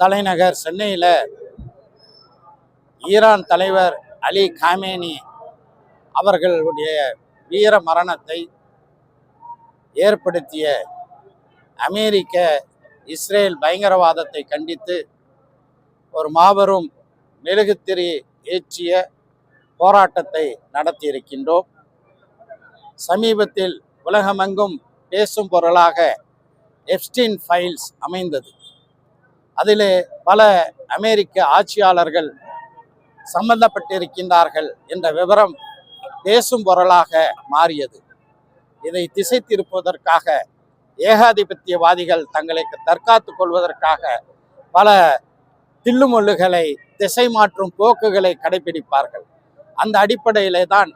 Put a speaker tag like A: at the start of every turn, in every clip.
A: தலைநகர் சென்னையில் ஈரான் தலைவர் அலி காமேனி அவர்களுடைய வீர மரணத்தை ஏற்படுத்திய அமெரிக்க இஸ்ரேல் பயங்கரவாதத்தை கண்டித்து ஒரு மாபெரும் மெழுகுத்திரி ஏற்றிய போராட்டத்தை நடத்தியிருக்கின்றோம். சமீபத்தில் உலகமெங்கும் பேசும் பொருளாக எப்ஸ்டீன் ஃபைல்ஸ் அமைந்தது. அதிலே பல அமெரிக்க ஆட்சியாளர்கள் சம்பந்தப்பட்டிருக்கின்றார்கள் என்ற விவரம் பேசும் பொருளாக மாறியது. இதை திசை திருப்புவதற்காக ஏகாதிபத்தியவாதிகள் தங்களை தற்காத்துக் கொள்வதற்காக பல தில்லுமுள்ளுகளை திசை மாற்றும் போக்குகளை கடைபிடிப்பார்கள். அந்த அடிப்படையிலே தான்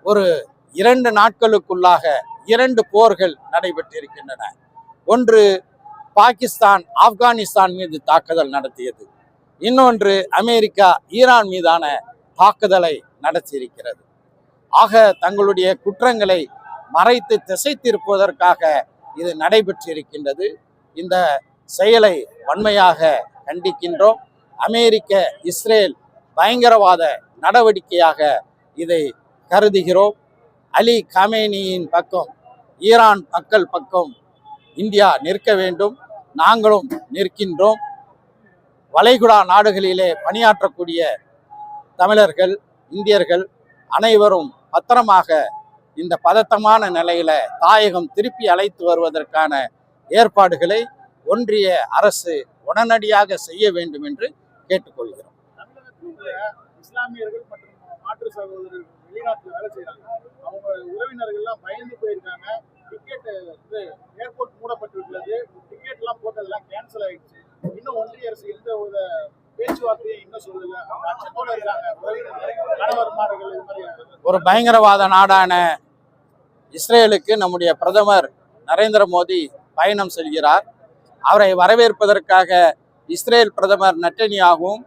A: ஒரு 2 நாட்களுக்குள்ளாக 2 போர்கள் நடைபெற்றிருக்கின்றன. ஒன்று பாகிஸ்தான் ஆப்கானிஸ்தான் மீது தாக்குதல் நடத்தியது. இன்னொன்று அமெரிக்கா ஈரான் மீதான தாக்குதலை நடத்தியிருக்கிறது. ஆக தங்களுடைய குற்றங்களை மறைத்து திசை திருப்புவதற்காக இது நடைபெற்றிருக்கின்றது. இந்த செயலை வன்மையாக கண்டிக்கின்றோம். அமெரிக்க இஸ்ரேல் பயங்கரவாத நடவடிக்கையாக இதை கருதுகிறோம். அலி காமேனியின் பக்கம், ஈரான் மக்கள் பக்கம் இந்தியா நிற்க வேண்டும். நாங்களும் நிற்கின்றோம். வளைகுடா நாடுகளிலே பணியாற்றக்கூடிய தமிழர்கள், இந்தியர்கள் அனைவரும் பத்திரமாக இந்த பதட்டமான நிலையில தாயகம் திருப்பி அழைத்து வருவதற்கான ஏற்பாடுகளை ஒன்றிய அரசு உடனடியாக செய்ய வேண்டும் என்று கேட்டுக்கொள்கிறோம்.
B: இஸ்லாமியர்கள் மற்றும் மாற்று சகோதரர்கள் வெளிநாட்டில் வேலை செய்யறாங்க. அவங்க உறவினர்கள்லாம் பயந்து போயிருக்காங்க. Ticket airport மூடப்பட்டிருக்கிறது. டிக்கெட் எல்லாம் போட்டதெல்லாம் கேன்சல் ஆயிடுச்சு. இன்னும் ஒன்றிய அரசு எந்த ஒரு பேச்சுவார்த்தையும் இன்னும் சொல்லல. அச்சத்தோட இருக்காங்க உறவினர்கள், கணவர்மார்கள். இது மாதிரி
A: ஒரு பயங்கரவாத நாடான இஸ்ரேலுக்கு நம்முடைய பிரதமர் நரேந்திர மோடி பயணம் செல்கிறார். அவரை வரவேற்பதற்காக இஸ்ரேல் பிரதமர் நெட்டன்யாகும்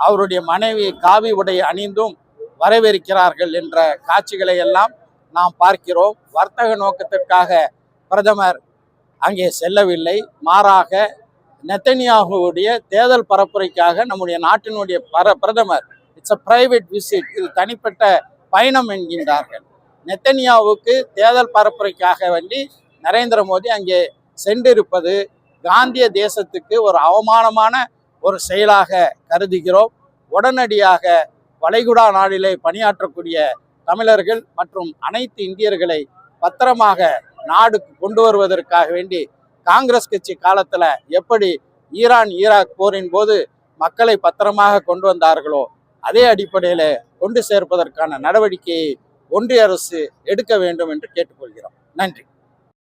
A: அவருடைய மனைவி காவி உடை அணிந்தும் வரவேற்கிறார்கள் என்ற காட்சிகளை எல்லாம் நாம் பார்க்கிறோம். வர்த்தக நோக்கத்திற்காக பிரதமர் அங்கே செல்லவில்லை. மாறாக நெத்தன்யாகுவுடைய தேர்தல் பரப்புரைக்காக நம்முடைய நாட்டினுடைய பிரதமர் இட்ஸ் அ பிரைவேட் விசிட், இது தனிப்பட்ட பயணம் என்கின்றார்கள். நெத்தன்யாவுக்கு தேர்தல் பரப்புரைக்காக வேண்டி நரேந்திர மோடி அங்கே சென்றிருப்பது காந்திய தேசத்துக்கு ஒரு அவமானமான ஒரு செயலாக கருதுகிறோம். உடனடியாக வளைகுடா நாட்டிலே பணியாற்றக்கூடிய தமிழர்கள் மற்றும் அனைத்து இந்தியர்களை பத்திரமாக நாடுக்கு கொண்டு வருவதற்காக வேண்டி காங்கிரஸ் கட்சி காலத்தில் எப்படி ஈராக் போரின் போது மக்களை பத்திரமாக கொண்டு வந்தார்களோ அதே அடிப்படையில் கொண்டு சேர்ப்பதற்கான நடவடிக்கையை ஒன்றிய அரசு எடுக்க வேண்டும் என்று கேட்டுக்கொள்கிறோம். நன்றி.